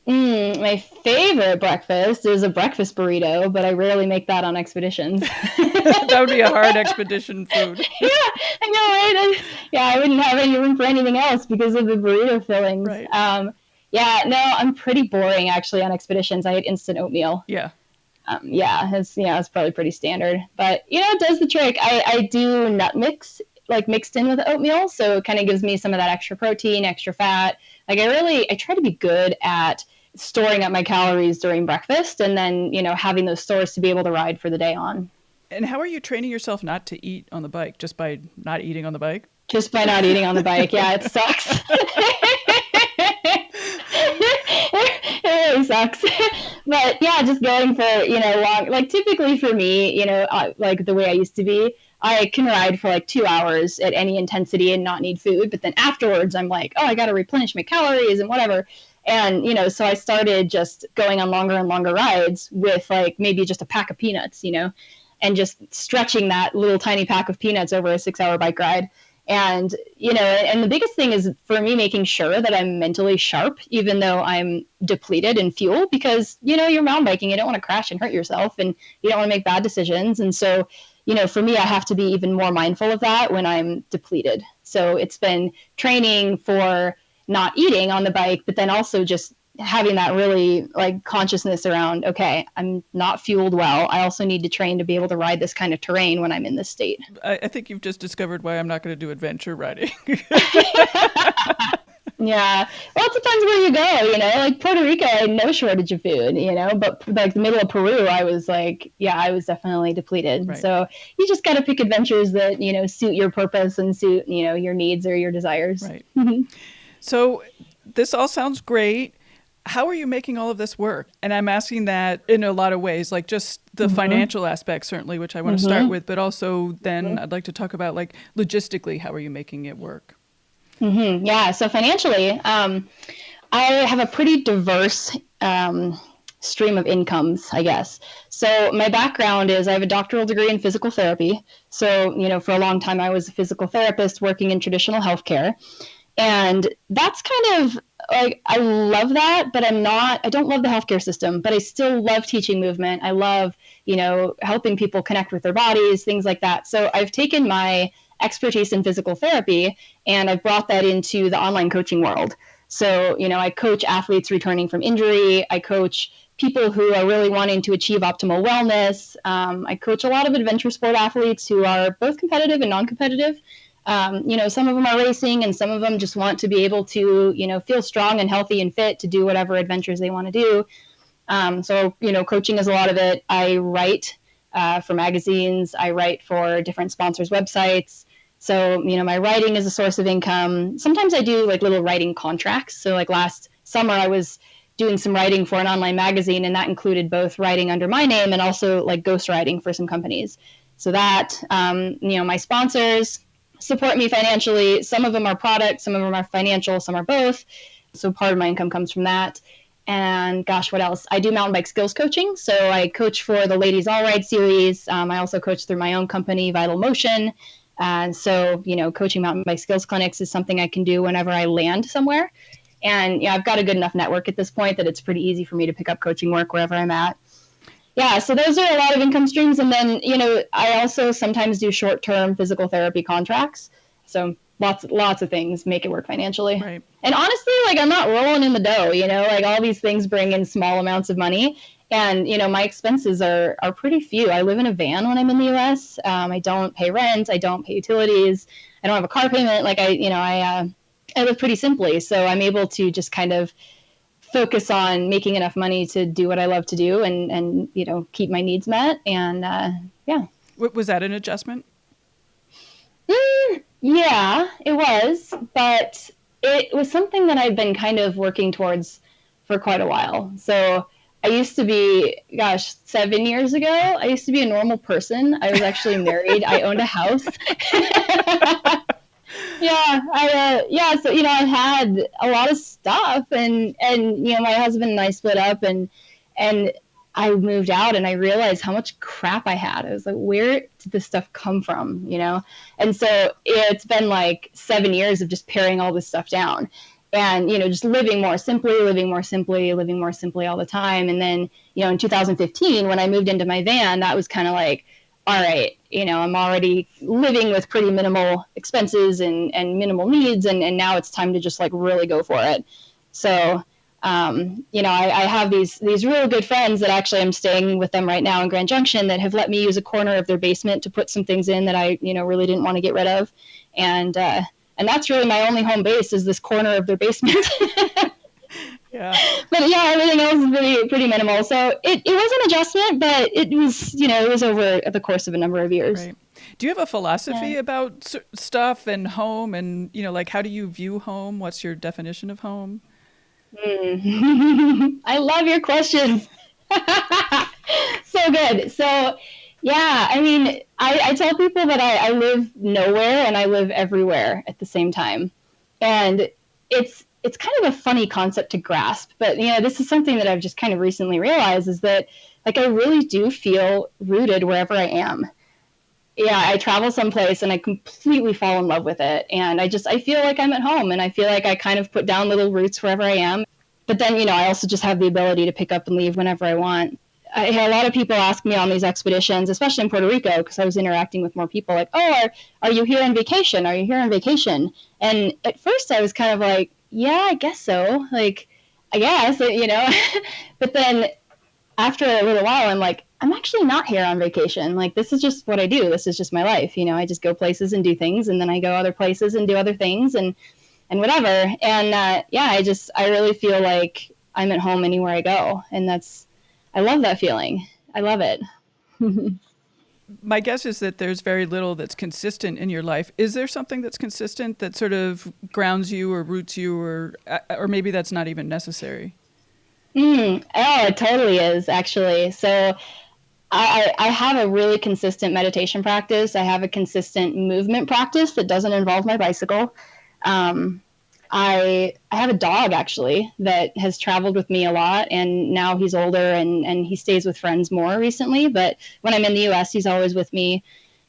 My favorite breakfast is a breakfast burrito, but I rarely make that on expeditions. That would be a hard expedition food. Yeah, I know, right? I wouldn't have any room for anything else because of the burrito fillings. Right. I'm pretty boring actually on expeditions. I eat instant oatmeal. Yeah. It's probably pretty standard, but it does the trick. I do nut mix, like mixed in with oatmeal, so it kind of gives me some of that extra protein, extra fat. Like I try to be good at storing up my calories during breakfast, and then having those stores to be able to ride for the day on. And how are you training yourself not to eat on the bike? Just by not eating on the bike? Just by not eating on the bike. Yeah, it sucks. It really sucks. But yeah, just going for, long, like typically for me, like the way I used to be, I can ride for like 2 hours at any intensity and not need food. But then afterwards, I'm like, oh, I got to replenish my calories and whatever. And, so I started just going on longer and longer rides with like maybe just a pack of peanuts, and just stretching that little tiny pack of peanuts over a 6-hour bike ride. And, and the biggest thing is for me making sure that I'm mentally sharp, even though I'm depleted in fuel, because, you're mountain biking, you don't want to crash and hurt yourself, and you don't want to make bad decisions. And so, for me, I have to be even more mindful of that when I'm depleted. So it's been training for not eating on the bike, but then also just having that really like consciousness around, okay, I'm not fueled well. I also need to train to be able to ride this kind of terrain when I'm in this state. I think you've just discovered why I'm not going to do adventure riding. Yeah. Well, it depends where you go, like Puerto Rico, I had no shortage of food, but like the middle of Peru, I was like, I was definitely depleted. Right. So you just got to pick adventures that, suit your purpose and suit, your needs or your desires. Right. So this all sounds great. How are you making all of this work? And I'm asking that in a lot of ways, like just the financial aspect, certainly, which I want to start with, but also then I'd like to talk about like logistically, how are you making it work? Yeah. So financially, I have a pretty diverse stream of incomes, I guess. So my background is I have a doctoral degree in physical therapy. So, for a long time, I was a physical therapist working in traditional healthcare. And that's kind of like, I love that, but I don't love the healthcare system, but I still love teaching movement. I love, helping people connect with their bodies, things like that. So I've taken my expertise in physical therapy and I've brought that into the online coaching world. So, I coach athletes returning from injury. I coach people who are really wanting to achieve optimal wellness. I coach a lot of adventure sport athletes who are both competitive and non-competitive. Some of them are racing and some of them just want to be able to, feel strong and healthy and fit to do whatever adventures they want to do. So, coaching is a lot of it. I write for magazines. I write for different sponsors' websites. So, my writing is a source of income. Sometimes I do like little writing contracts. So like last summer, I was doing some writing for an online magazine, and that included both writing under my name and also like ghostwriting for some companies. So that, my sponsors support me financially. Some of them are product, some of them are financial, some are both. So part of my income comes from that. And gosh, what else? I do mountain bike skills coaching. So I coach for the Ladies All Ride series. I also coach through my own company, Vital Motion. And so, coaching mountain bike skills clinics is something I can do whenever I land somewhere. And I've got a good enough network at this point that it's pretty easy for me to pick up coaching work wherever I'm at. Yeah, so those are a lot of income streams. And then, I also sometimes do short-term physical therapy contracts. So lots of things make it work financially. Right. And honestly, I'm not rolling in the dough, all these things bring in small amounts of money. And, my expenses are pretty few. I live in a van when I'm in the US. I don't pay rent. I don't pay utilities. I don't have a car payment. I live pretty simply. So I'm able to just kind of focus on making enough money to do what I love to do and keep my needs met. And yeah. Was that an adjustment? Yeah, it was. But it was something that I've been kind of working towards for quite a while. So I used to be, 7 years ago, I used to be a normal person. I was actually married. I owned a house. So, I had a lot of stuff and my husband and I split up and I moved out and I realized how much crap I had. I was like, where did this stuff come from? And so it's been 7 years of just paring all this stuff down and, just living more simply all the time. And then, in 2015, when I moved into my van, that was kind of all right, I'm already living with pretty minimal expenses and minimal needs. And now it's time to just really go for it. So, I have these really good friends that actually I'm staying with them right now in Grand Junction that have let me use a corner of their basement to put some things in that I, really didn't want to get rid of. And that's really my only home base is this corner of their basement. Yeah. But yeah, everything else is pretty minimal. So it was an adjustment, but it was over the course of a number of years. Right. Do you have a philosophy about stuff and home and, how do you view home? What's your definition of home? I love your questions. So good. So yeah, I mean, I tell people that I live nowhere and I live everywhere at the same time. And it's kind of a funny concept to grasp, but this is something that I've just kind of recently realized is that I really do feel rooted wherever I am. Yeah, I travel someplace and I completely fall in love with it. And I feel like I'm at home and I feel like I kind of put down little roots wherever I am. But then, I also just have the ability to pick up and leave whenever I want. A lot of people ask me on these expeditions, especially in Puerto Rico, because I was interacting with more people are you here on vacation? Are you here on vacation? And at first I was kind of yeah, I guess so. I guess, but then after a little while, I'm actually not here on vacation. This is just what I do. This is just my life. I just go places and do things, and then I go other places and do other things and whatever. And I really feel like I'm at home anywhere I go. And I love that feeling. I love it. My guess is that there's very little that's consistent in your life. Is there something that's consistent that sort of grounds you or roots you or maybe that's not even necessary? Oh, it totally is, actually. So I have a really consistent meditation practice. I have a consistent movement practice that doesn't involve my bicycle. I have a dog, actually, that has traveled with me a lot, and now he's older and he stays with friends more recently. But when I'm in the U.S., he's always with me.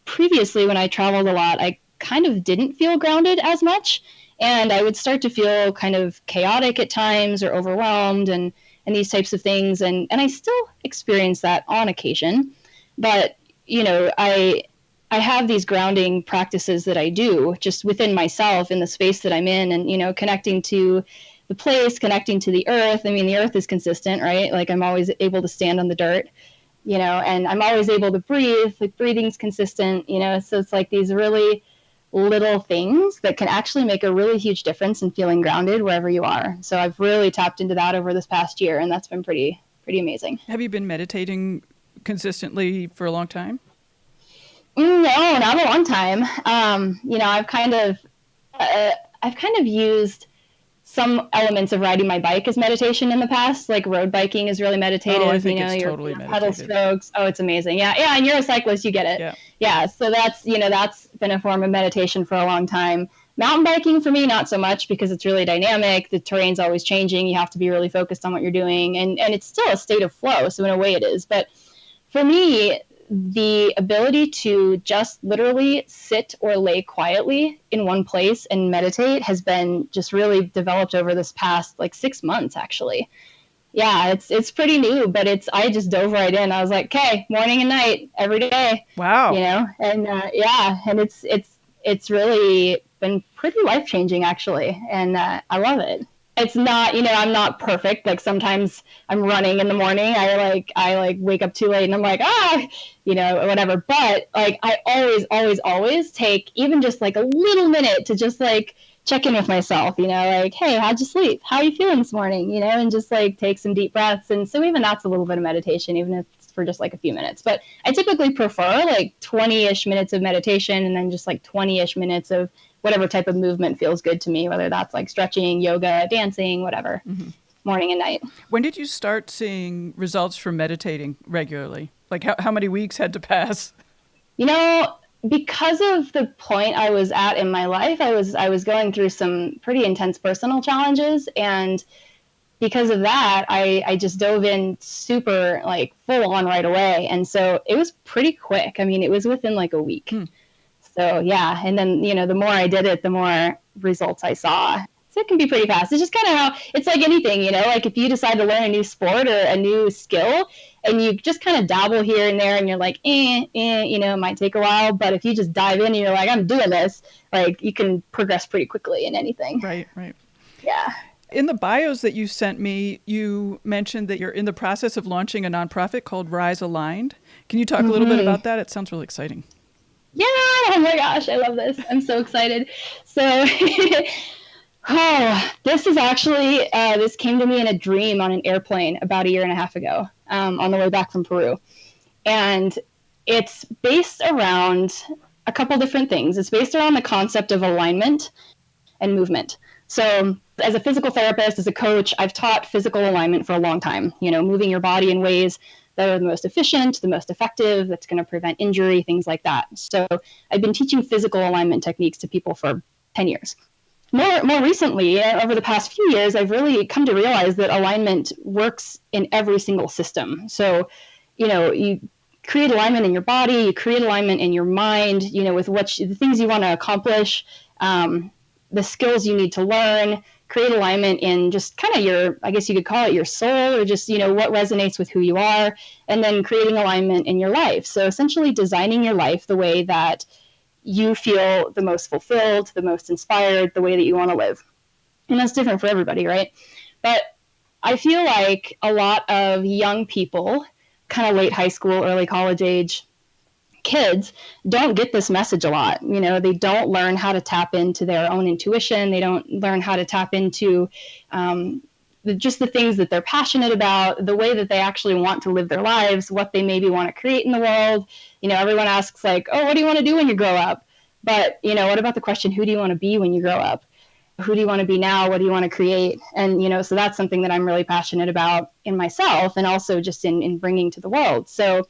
Previously, when I traveled a lot, I kind of didn't feel grounded as much, and I would start to feel kind of chaotic at times or overwhelmed and these types of things. And I still experience that on occasion. But, I have these grounding practices that I do just within myself in the space that I'm in and, connecting to the place, connecting to the earth. I mean, the earth is consistent, right? I'm always able to stand on the dirt, and I'm always able to breathe. Breathing's consistent, so it's these really little things that can actually make a really huge difference in feeling grounded wherever you are. So I've really tapped into that over this past year, and that's been pretty amazing. Have you been meditating consistently for a long time? No, not a long time. I've kind of used some elements of riding my bike as meditation in the past. Road biking is really meditative. Oh, I think it's totally your pedal strokes. Oh, it's amazing. Yeah. And you're a cyclist, you get it. Yeah. So that's been a form of meditation for a long time. Mountain biking for me, not so much because it's really dynamic. The terrain's always changing. You have to be really focused on what you're doing. And it's still a state of flow. So in a way it is. But for me, the ability to just literally sit or lay quietly in one place and meditate has been just really developed over this past like 6 months, actually. Yeah, it's pretty new, but I just dove right in. I was like, okay, morning and night every day. Wow. And and it's really been pretty life-changing, actually, and I love it. It's not, I'm not perfect. Like sometimes I'm running in the morning. I wake up too late and I'm like, whatever. But like I always take even just like a little minute to just like check in with myself, like, hey, how'd you sleep? How are you feeling this morning? And just like take some deep breaths. And so even that's a little bit of meditation, even if it's for just like a few minutes. But I typically prefer like 20-ish minutes of meditation and then just like 20-ish minutes of whatever type of movement feels good to me, whether that's like stretching, yoga, dancing, whatever, morning and night. When did you start seeing results from meditating regularly? Like how many weeks had to pass? Because of the point I was at in my life, I was going through some pretty intense personal challenges. And because of that, I just dove in super like full on right away. And so it was pretty quick. I mean, it was within like a week. So yeah. And then, the more I did it, the more results I saw. So it can be pretty fast. It's just kind of how it's like anything, like if you decide to learn a new sport or a new skill and you just kind of dabble here and there and you're like, it might take a while. But if you just dive in and you're like, I'm doing this, like you can progress pretty quickly in anything. Right. Yeah. In the bios that you sent me, you mentioned that you're in the process of launching a nonprofit called Rise Aligned. Can you talk a little bit about that? It sounds really exciting. Yeah. Oh my gosh. I love this. I'm so excited. So this is actually, this came to me in a dream on an airplane about 1.5 years ago, on the way back from Peru. And it's based around a couple different things. It's based around the concept of alignment and movement. So as a physical therapist, as a coach, I've taught physical alignment for a long time, moving your body in ways that are the most efficient, the most effective, that's going to prevent injury, things like that. So I've been teaching physical alignment techniques to people for 10 years. More recently, over the past few years, I've really come to realize that alignment works in every single system. So, you create alignment in your body, you create alignment in your mind, with the things you want to accomplish, the skills you need to learn, create alignment in just kind of I guess you could call it your soul, or just, what resonates with who you are, and then creating alignment in your life. So essentially designing your life the way that you feel the most fulfilled, the most inspired, the way that you want to live. And that's different for everybody, right? But I feel like a lot of young people, kind of late high school, early college age kids, don't get this message a lot. They don't learn how to tap into their own intuition. They don't learn how to tap into just the things that they're passionate about, the way that they actually want to live their lives, what they maybe want to create in the world. Everyone asks like, oh, what do you want to do when you grow up? But, what about the question, who do you want to be when you grow up? Who do you want to be now? What do you want to create? And, so that's something that I'm really passionate about in myself and also just in bringing to the world. So,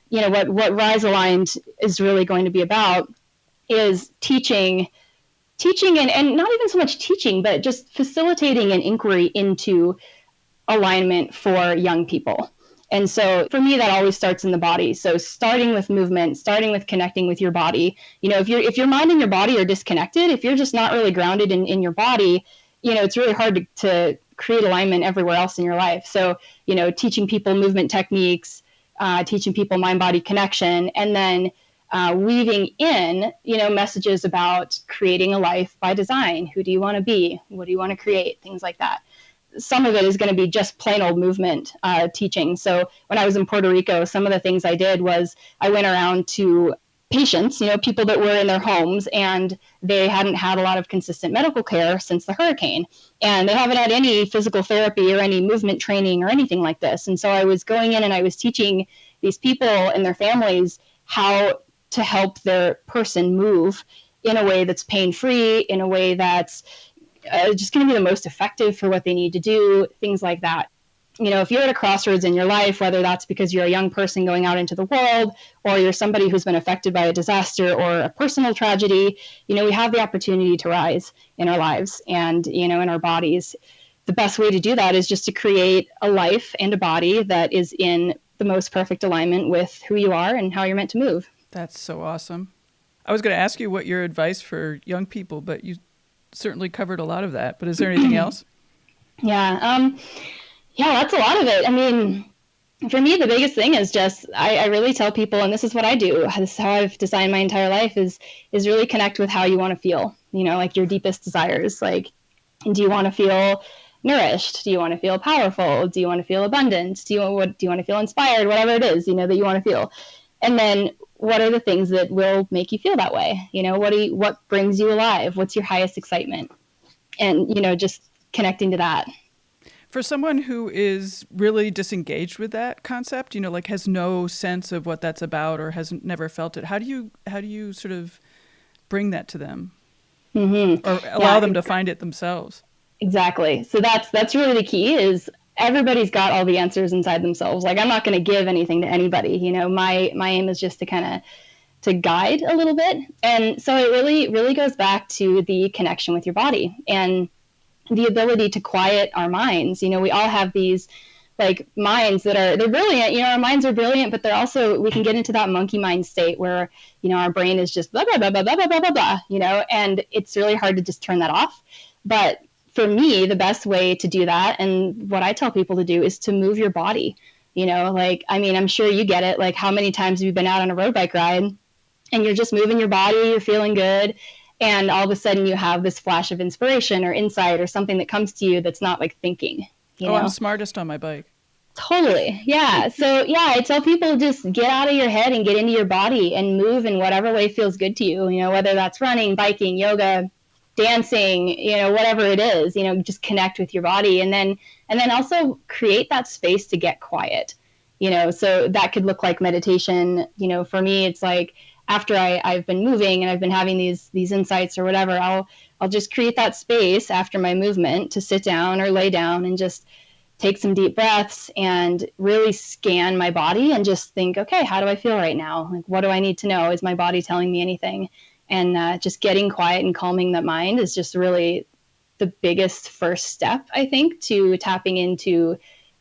what Rise Aligned is really going to be about is teaching and not even so much teaching, but just facilitating an inquiry into alignment for young people. And so for me, that always starts in the body. So starting with movement, starting with connecting with your body. If your mind and your body are disconnected, if you're just not really grounded in your body, it's really hard to create alignment everywhere else in your life. So, teaching people movement techniques, teaching people mind-body connection, and then weaving in, messages about creating a life by design. Who do you want to be? What do you want to create? Things like that. Some of it is going to be just plain old movement teaching. So when I was in Puerto Rico, some of the things I did was I went around to patients, people that were in their homes and they hadn't had a lot of consistent medical care since the hurricane. And they haven't had any physical therapy or any movement training or anything like this. And so I was going in and I was teaching these people and their families how to help their person move in a way that's pain-free, in a way that's just going to be the most effective for what they need to do, things like that. If you're at a crossroads in your life, whether that's because you're a young person going out into the world or you're somebody who's been affected by a disaster or a personal tragedy, we have the opportunity to rise in our lives and, in our bodies. The best way to do that is just to create a life and a body that is in the most perfect alignment with who you are and how you're meant to move. That's so awesome. I was going to ask you what your advice for young people, but you certainly covered a lot of that. But is there anything else? Yeah. Yeah, that's a lot of it. I mean, for me, the biggest thing is just, I really tell people, and this is what I do, this is how I've designed my entire life, is really connect with how you want to feel, like your deepest desires. Like, do you want to feel nourished? Do you want to feel powerful? Do you want to feel abundant? Do you want to feel inspired? Whatever it is, that you want to feel. And then what are the things that will make you feel that way? What brings you alive? What's your highest excitement? And, just connecting to that. For someone who is really disengaged with that concept, like has no sense of what that's about or has never felt it, how do you sort of bring that to them, or allow them to find it themselves? Exactly. So that's really the key. Is everybody's got all the answers inside themselves. Like, I'm not going to give anything to anybody. My aim is just to kind of to guide a little bit, and so it really goes back to the connection with your body and the ability to quiet our minds. We all have these like minds they're brilliant. Our minds are brilliant, but they're also, we can get into that monkey mind state where, our brain is just blah, blah, blah, blah, blah, blah, blah, blah, and it's really hard to just turn that off. But for me, the best way to do that, and what I tell people to do, is to move your body. I'm sure you get it. Like, how many times have you been out on a road bike ride and you're just moving your body, you're feeling good, and all of a sudden you have this flash of inspiration or insight or something that comes to you that's not like thinking. I'm smartest on my bike. Totally. Yeah. So yeah, I tell people, just get out of your head and get into your body and move in whatever way feels good to you. Whether that's running, biking, yoga, dancing, whatever it is, just connect with your body, and then also create that space to get quiet. So that could look like meditation. For me, it's like, after I've been moving and I've been having these insights or whatever, I'll just create that space after my movement to sit down or lay down and just take some deep breaths and really scan my body and just think, okay, how do I feel right now? Like, what do I need to know? Is my body telling me anything? And just getting quiet and calming that mind is just really the biggest first step, I think, to tapping into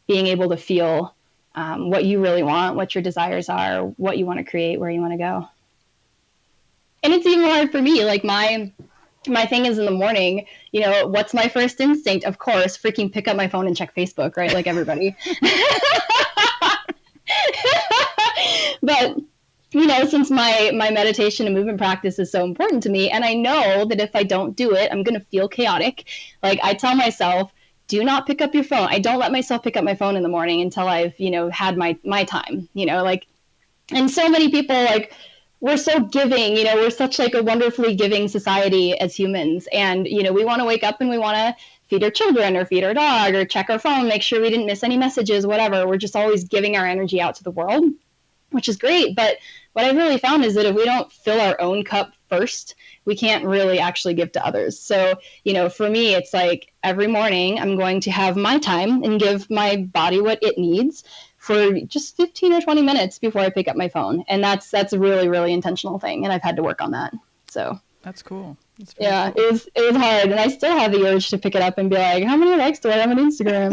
being able to feel what you really want, what your desires are, what you want to create, where you want to go. And it's even hard for me. Like, my thing is in the morning, what's my first instinct? Of course, freaking pick up my phone and check Facebook, right? Like everybody. But, since my meditation and movement practice is so important to me, and I know that if I don't do it, I'm going to feel chaotic. Like, I tell myself, do not pick up your phone. I don't let myself pick up my phone in the morning until I've, had my time, and so many people, like, we're so giving, we're such like a wonderfully giving society as humans. And, we want to wake up and we want to feed our children or feed our dog or check our phone, make sure we didn't miss any messages, whatever. We're just always giving our energy out to the world, which is great. But what I've really found is that if we don't fill our own cup first, we can't really actually give to others. So, for me, it's like every morning I'm going to have my time and give my body what it needs for just 15 or 20 minutes before I pick up my phone. And that's a really, really intentional thing. And I've had to work on that. So that's cool. That's cool. It was hard. And I still have the urge to pick it up and be like, how many likes do I have on Instagram?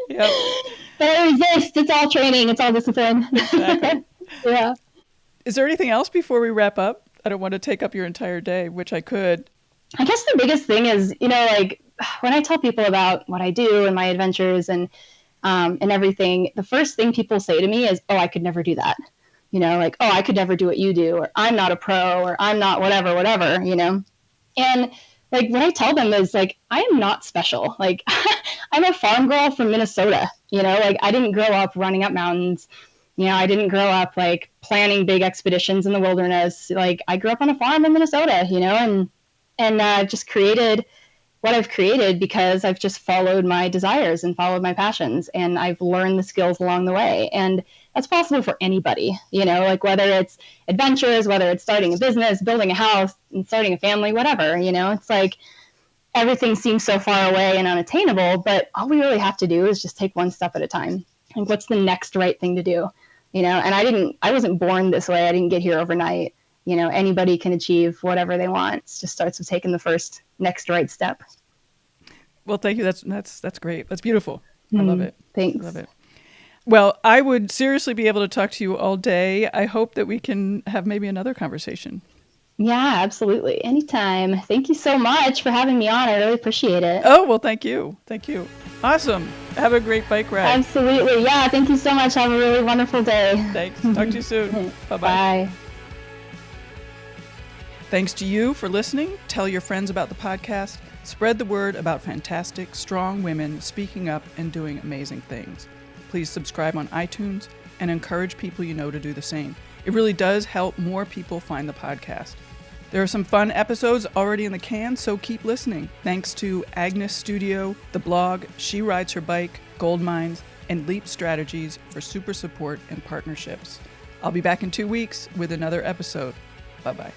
Yep. But I resist. It's all training. It's all discipline. Exactly. Yeah. Is there anything else before we wrap up? I don't want to take up your entire day, which I could. I guess the biggest thing is, like, when I tell people about what I do and my adventures and everything, the first thing people say to me is, oh, I could never do that. Like, oh, I could never do what you do, or I'm not a pro, or I'm not whatever, and like what I tell them is like, I am not special. Like, I'm a farm girl from Minnesota, like I didn't grow up running up mountains. I didn't grow up like planning big expeditions in the wilderness. Like, I grew up on a farm in Minnesota, and just created what I've created because I've just followed my desires and followed my passions, and I've learned the skills along the way. And that's possible for anybody, like whether it's adventures, whether it's starting a business, building a house and starting a family, whatever, it's like everything seems so far away and unattainable, but all we really have to do is just take one step at a time. Like, what's the next right thing to do? And I wasn't born this way. I didn't get here overnight. Anybody can achieve whatever they want. It just starts with taking the first next right step. Well, thank you. That's great. That's beautiful. I love it. Thanks. I love it. Well, I would seriously be able to talk to you all day. I hope that we can have maybe another conversation. Yeah, absolutely. Anytime. Thank you so much for having me on. I really appreciate it. Oh, well, thank you. Thank you. Awesome. Have a great bike ride. Absolutely. Yeah, thank you so much. Have a really wonderful day. Thanks. Talk to you soon. Bye-bye. Bye. Thanks to you for listening. Tell your friends about the podcast. Spread the word about fantastic, strong women speaking up and doing amazing things. Please subscribe on iTunes and encourage people you know to do the same. It really does help more people find the podcast. There are some fun episodes already in the can, so keep listening. Thanks to Agnes Studio, the blog She Rides Her Bike, Gold Mines, and Leap Strategies for super support and partnerships. I'll be back in 2 weeks with another episode. Bye-bye.